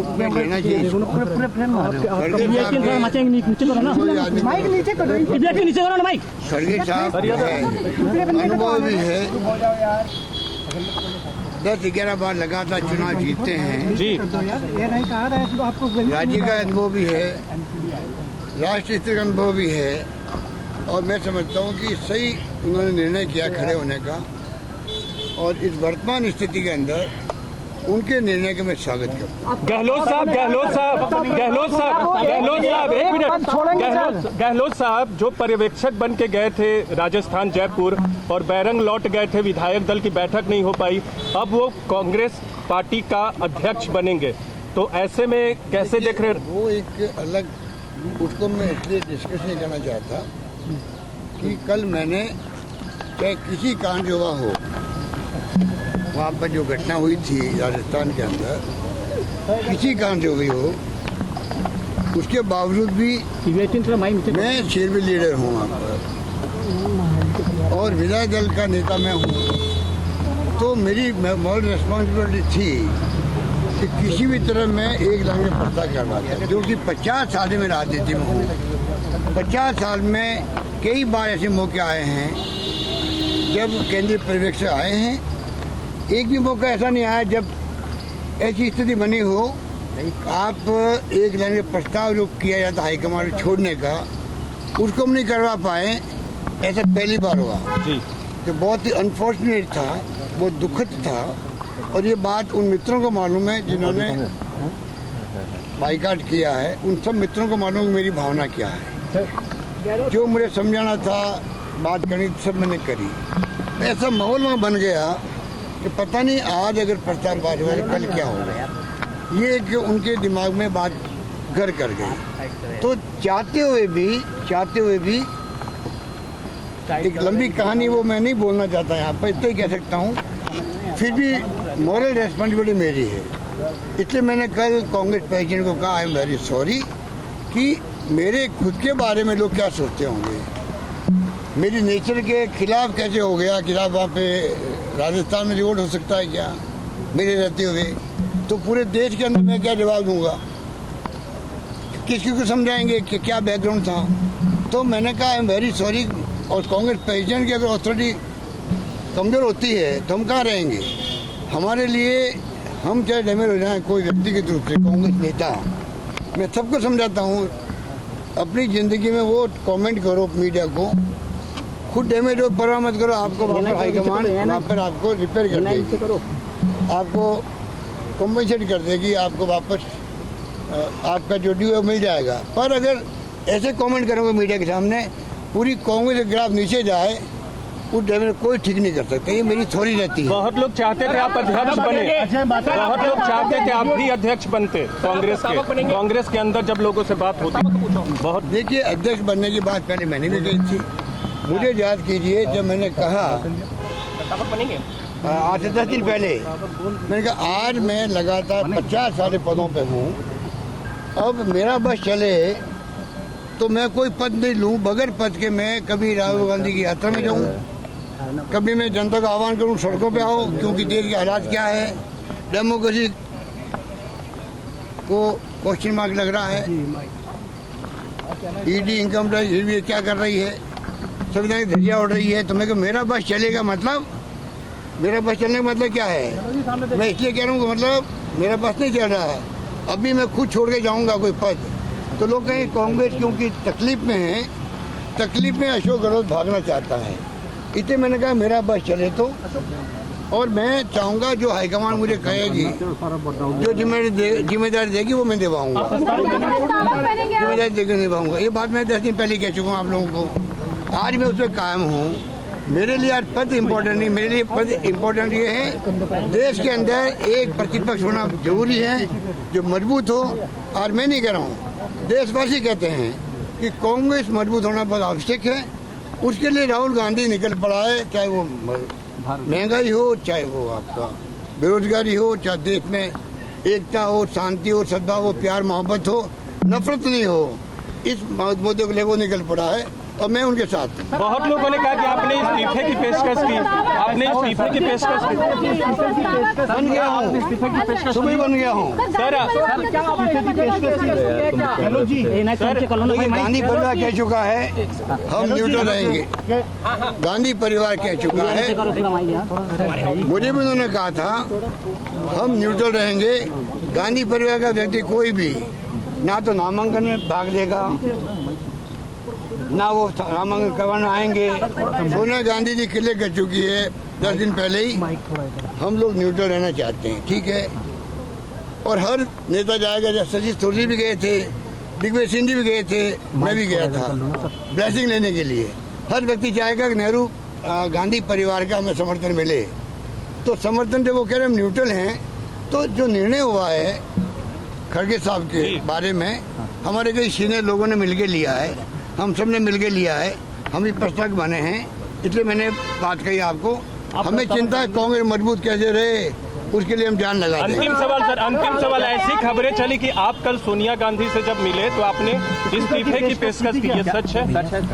में लेना चाहिए। खड़गे साहब अनुभव भी है, 10-11 बार लगातार चुनाव जीतते हैं जी। राज्य का अनुभव भी है, राष्ट्रीय स्तर का अनुभव भी है, और मैं समझता हूँ कि सही उन्होंने निर्णय किया खड़े होने का, और इस वर्तमान स्थिति के अंदर उनके निर्णय का मैं स्वागत करता हूँ। गहलोत साहब जो पर्यवेक्षक बन के गए थे राजस्थान जयपुर और बैरंग लौट गए थे, विधायक दल की बैठक नहीं हो पाई, अब वो कांग्रेस पार्टी का अध्यक्ष बनेंगे, तो ऐसे में कैसे देख रहे? वो एक अलग, उसको मैं इसलिए डिस्कस नहीं करना चाहता कि कल मैंने चाहे किसी कारण जो हुआ हो, वहाँ पर जो घटना हुई थी राजस्थान के अंदर, किसी कारण जो हुई हो, उसके बावजूद भी मैं शेरवी लीडर हूँ वहाँ पर, और विधायक दल का नेता मैं हूँ, तो मेरी मॉरल रिस्पॉन्सिबिलिटी थी कि किसी भी तरह मैं एक लाख में पर्चा करवाता, जो कि 50 साल में राजनीति में हूँ। 50 साल में कई बार ऐसे मौके आए हैं जब केंद्रीय पर्यवेक्षक आए हैं, एक भी मौका ऐसा नहीं आया जब ऐसी स्थिति बनी हो, आप एक लाइन में प्रस्ताव जो किया जाता हाईकमान छोड़ने का, उसको हम नहीं करवा पाए, ऐसा पहली बार हुआ जी। तो बहुत ही अनफॉर्चुनेट था, बहुत दुखद था, और ये बात उन मित्रों को मालूम है जिन्होंने बाइकाट किया है, उन सब मित्रों को मालूम है मेरी भावना क्या है। जो मुझे समझाना था, बात करनी सब मैंने करी। ऐसा माहौल वहाँ बन गया कि पता नहीं आज अगर प्रचार बात हुआ कल क्या होगा, ये कि उनके दिमाग में बात घर कर गई। तो चाहते हुए भी एक लंबी कहानी वो मैं नहीं बोलना चाहता यहाँ पर, इतना ही कह सकता हूँ, फिर भी मॉरल रिस्पॉन्सिबिलिटी मेरी है। इसलिए मैंने कल कांग्रेस प्रेसिडेंट को कहा, आई एम वेरी सॉरी कि मेरे खुद के बारे में लोग क्या सोचते होंगे, मेरी नेचर के खिलाफ कैसे हो गया, खिलाफ वहाँ पे राजस्थान में रिवोल्ट हो सकता है क्या मेरे रहते हुए, तो पूरे देश के अंदर मैं क्या जवाब दूंगा, किसी को समझाएंगे कि क्या बैकग्राउंड था। तो मैंने कहा आई एम वेरी सॉरी, और कांग्रेस प्रेसिडेंट की अगर अथॉरिटी कमजोर होती है तो हम कहाँ रहेंगे। हमारे लिए हम चाहे डैमेज हो जाए कोई व्यक्तिगत रूप से, कांग्रेस नेता मैं सबको समझाता हूँ, अपनी ज़िंदगी में वो कमेंट करो मीडिया को, खुद डैमेज हो परवाह मत करो, आपको वहाँ पर हाईकमान वहाँ पर आपको रिपेयर कर देगी, आपको कम्पनसेट कर देगी, आपको वापस आपका जो ड्यू है मिल जाएगा। पर अगर ऐसे कमेंट करोगे मीडिया के सामने, पूरी कांग्रेस के ग्राफ नीचे जाए, उस डैमेज कोई ठीक नहीं कर सकते, ये मेरी थोड़ी रहती है। बहुत लोग चाहते थे आप अध्यक्ष बने, बहुत लोग चाहते थे आप भी अध्यक्ष बनते कांग्रेस के अंदर, जब लोगों से बात होती बहुत। देखिए, अध्यक्ष बनने की बात पहले मैंने भी कही थी, मुझे याद कीजिए जब मैंने कहा आज से 10 दिन पहले, मैंने कहा आज मैं लगातार 50 सारे पदों पे हूँ, अब मेरा बस चले तो मैं कोई पद नहीं लूँ, बगैर पद के मैं कभी राहुल गांधी की यात्रा में जाऊँ, कभी मैं जनता का आह्वान करूँ सड़कों पे आओ, क्योंकि देश के हालात क्या है, डेमोक्रेसी को क्वेश्चन मार्क लग रहा है, ईडी इनकम टैक्स ये क्या कर रही है, संविधान की धज्जियां उड़ रही है। तो मैं मेरा बस चलेगा मतलब, मेरा बस चलने का मतलब क्या है, मैं इसलिए कह रहा हूँ मतलब मेरा बस नहीं चल रहा है, अभी मैं खुद छोड़ के जाऊँगा कोई पद, तो लोग कहें कांग्रेस क्योंकि तकलीफ में है, तकलीफ में अशोक गहलोत भागना चाहता है, इसलिए मैंने कहा मेरा बस चले तो, और मैं चाहूँगा जो हाईकमान मुझे कहेगी, जो जिम्मेदारी देगी वो मैं निभाऊंगा, जिम्मेदारी देकर निभाऊंगा। ये बात मैं 10 दिन पहले कह चुका हूँ आप लोगों को, आज मैं उस पर कायम हूँ। मेरे लिए आज पद इम्पोर्टेंट नहीं, मेरे लिए पद इम्पोर्टेंट ये है देश के अंदर एक प्रतिपक्ष होना जरूरी है जो मजबूत हो, और मैं नहीं कह रहा हूँ, देशवासी कहते हैं कि कांग्रेस मजबूत होना बहुत आवश्यक है। उसके लिए राहुल गांधी निकल पड़ा है, चाहे वो महंगाई हो, चाहे वो आपका बेरोजगारी हो, चाहे देश में एकता हो, शांति हो, सद्भाव हो, प्यार मोहब्बत हो, नफरत नहीं हो, इस मुद्दे को लेकर निकल पड़ा है। और मैं उनके साथ हूँ। बहुत लोगों ने कहा कि आपने इस्तीफे की पेशकश की, आपने इस्तीफे की पेशकश की। बन गया हूँ, सुबह बन गया हूँ। सर गांधी परिवार कह चुका है हम न्यूट्रल रहेंगे। गांधी परिवार कह चुका है, मुझे भी उन्होंने कहा था हम न्यूट्रल रहेंगे। गांधी परिवार का व्यक्ति कोई भी ना तो नामांकन में भाग लेगा, ना वो नामांकन करवाने आएंगे। सोनिया गांधी जी क्लियर कर चुकी है 10 दिन पहले ही, हम लोग न्यूट्रल रहना चाहते हैं, ठीक है। और हर नेता जाएगा, जब सतीश थोड़ी भी गए थे, दिग्विजय सिंह जी भी गए थे, मैं भी गया था ब्लेसिंग लेने के लिए। हर व्यक्ति चाहेगा कि नेहरू गांधी परिवार का हमें समर्थन मिले। तो समर्थन जब वो कह रहे हम न्यूट्रल हैं, तो जो निर्णय हुआ है खड़गे साहब के बारे में, हमारे कई सीनियर लोगों ने मिलकर लिया है, हम सब ने मिलकर लिया है, हम ही प्रस्तावक बने हैं। इसलिए मैंने बात कही आपको, हमें चिंता है कांग्रेस मजबूत कैसे रहे, उसके लिए हम जान लगा दें। अंतिम सवाल सर, अंतिम सवाल। ऐसी खबरें चली कि आप कल सोनिया गांधी से जब मिले तो आपने इस्तीफे की पेशकश की, ये सच है?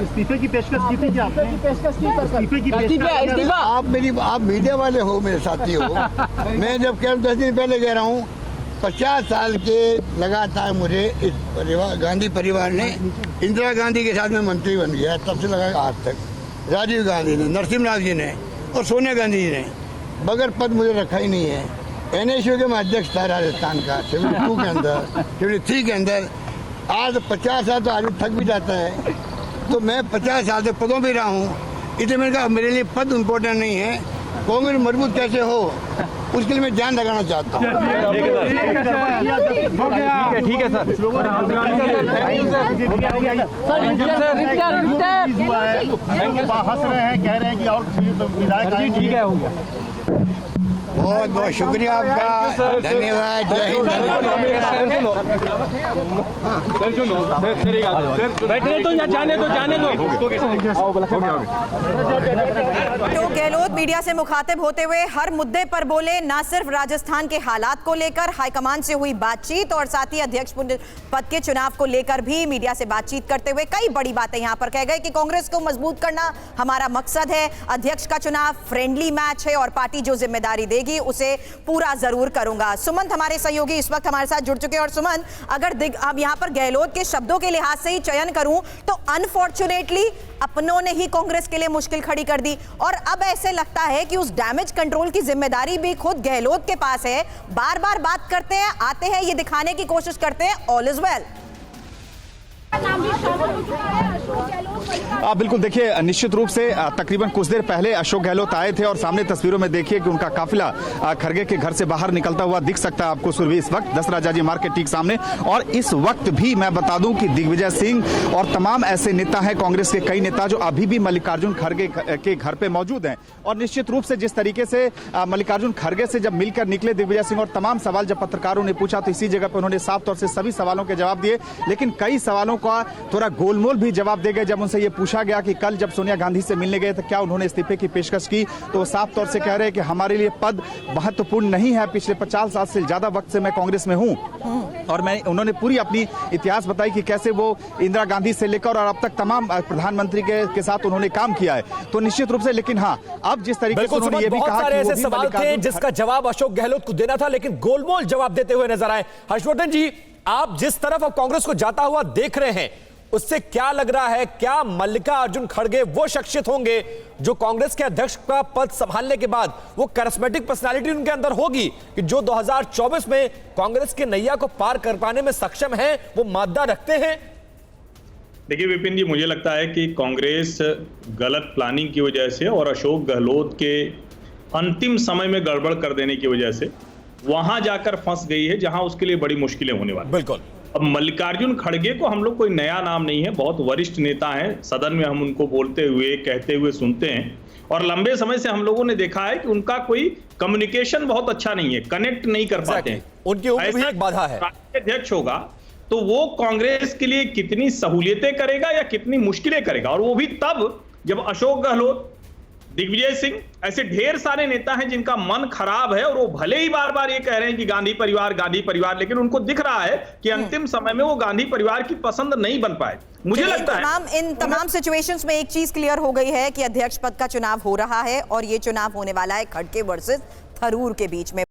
इस्तीफे की पेशकश की थी क्या आपने? इस्तीफे की पेशकश। आप मीडिया वाले हो, मेरे साथी हो। मैं जब कह 10 दिन पहले कह रहा हूँ, 50 साल के लगातार मुझे इस गांधी परिवार ने, इंदिरा गांधी के साथ में मंत्री बन गया, तब से लगा आज तक। राजीव गांधी ने, नरसिम्हा जी ने और सोनिया गांधी जी ने बगैर पद मुझे रखा ही नहीं है। NSU के मैं अध्यक्ष था राजस्थान का 72 के अंदर, 73 के अंदर। आज 50 साल तो आदमी थक भी जाता है, तो मैं 50 साल से पदों पर रहा हूँ। इसलिए मैंने कहा मेरे लिए पद इम्पोर्टेंट नहीं है, कांग्रेस मजबूत कैसे हो उसके लिए मैं जान लगाना चाहता हूँ। ठीक है सर। हंस रहे हैं, कह रहे हैं कि और विधायक आएंगे। ठीक है, हो गया। बहुत बहुत शुक्रिया आपका, धन्यवाद। जय हिंद। बैठने तो या जाने दो, जाने दो। तो गहलोत मीडिया से मुखातिब होते हुए हर मुद्दे पर बोले, ना सिर्फ राजस्थान के हालात को लेकर हाईकमान से हुई बातचीत और साथ ही अध्यक्ष पद के चुनाव को लेकर भी मीडिया से बातचीत करते हुए कई बड़ी बातें यहां पर कह गए कि कांग्रेस को मजबूत करना हमारा मकसद है, अध्यक्ष का चुनाव फ्रेंडली मैच है और पार्टी जो जिम्मेदारी देगी उसे पूरा जरूर करूंगा। सुमंत हमारे सहयोगी इस वक्त हमारे साथ जुड़ चुके हैं। और सुमंत, अगर अब यहां पर गहलोत के शब्दों के लिहाज से ही चयन करूं तो अनफॉर्चुनेटली अपनों ने ही कांग्रेस के लिए मुश्किल खड़ी कर दी और अब ऐसे लगता है कि उस डैमेज कंट्रोल की जिम्मेदारी भी खुद गहलोत के पास है। बार बार बात करते हैं, आते हैं, ये दिखाने की कोशिश करते हैं ऑल इज वेल। बिल्कुल, देखिए निश्चित रूप से तकरीबन कुछ देर पहले अशोक गहलोत आए थे और सामने तस्वीरों में देखिए कि उनका काफिला खड़गे के घर से बाहर निकलता हुआ दिख सकता है आपको सुरभि इस वक्त दस राजाजी मार्ग के ठीक सामने। और इस वक्त भी मैं बता दूं कि दिग्विजय सिंह और तमाम ऐसे नेता हैं, कांग्रेस के कई नेता जो अभी भी मल्लिकार्जुन खड़गे के घर पे मौजूद हैं। और निश्चित रूप से जिस तरीके से मल्लिकार्जुन खड़गे से जब मिलकर निकले दिग्विजय सिंह और तमाम सवाल जब पत्रकारों ने पूछा तो इसी जगह पर उन्होंने साफ तौर से सभी सवालों के जवाब दिए, लेकिन कई सवालों का थोड़ा गोलमोल भी जवाब दे गए। जब उनसे ये पूछा गया कि कल जब सोनिया गांधी से मिलने गए तो क्या उन्होंने इस्तीफे की पेशकश की, तो वो साफ तौर से कह रहे हैं कि हमारे लिए पद महत्वपूर्ण नहीं है, पिछले 50 साल से ज्यादा वक्त से मैं कांग्रेस में हूं। और उन्होंने पूरी अपनी इतिहास बताई कि कैसे वो इंदिरा गांधी से लेकर और अब तक तमाम प्रधानमंत्री के साथ उन्होंने काम किया है। तो निश्चित रूप से, लेकिन हाँ, अब जिस तरीके से उन्होंने ये भी कहा कि ऐसे सवाल थे जिसका जवाब अशोक गहलोत को देना था, लेकिन गोलमोल जवाब देते हुए नजर आए। हर्षवर्धन जी, आप जिस तरफ अब कांग्रेस को जाता हुआ देख रहे हैं, उससे क्या लग रहा है, क्या मल्लिकार्जुन खड़गे वो शख्सियत होंगे जो कांग्रेस के अध्यक्ष का पद संभालने के बाद वो करिश्मेटिक पर्सनालिटी उनके अंदर होगी कि जो 2024 में कांग्रेस के नैया को पार कर पाने में सक्षम है, वो मादा रखते हैं? देखिए विपिन जी, मुझे लगता है कि कांग्रेस गलत प्लानिंग की वजह से और अशोक गहलोत के अंतिम समय में गड़बड़ कर देने की वजह से वहां जाकर फंस गई है जहां उसके लिए बड़ी मुश्किलें होने वाली। बिल्कुल। अब मल्लिकार्जुन खड़गे को हम लोग कोई नया नाम नहीं है, बहुत वरिष्ठ नेता हैं, सदन में हम उनको बोलते हुए कहते हुए सुनते हैं और लंबे समय से हम लोगों ने देखा है कि उनका कोई कम्युनिकेशन बहुत अच्छा नहीं है, कनेक्ट नहीं कर पाते हैं। उनकी उम्र भी एक बाधा है। अध्यक्ष होगा तो वो कांग्रेस के लिए कितनी सहूलियतें करेगा या कितनी मुश्किलें करेगा, और वो भी तब जब अशोक गहलोत दिग्विजय सिंह, ऐसे ढेर सारे नेता हैं जिनका मन खराब है और वो भले ही बार बार ये कह रहे हैं कि गांधी परिवार, लेकिन उनको दिख रहा है कि अंतिम समय में वो गांधी परिवार की पसंद नहीं बन पाए। मुझे लगता है इन तमाम सिचुएशंस में एक चीज क्लियर हो गई है कि अध्यक्ष पद का चुनाव हो रहा है और ये चुनाव होने वाला है खड़गे वर्सेस थरूर के बीच में।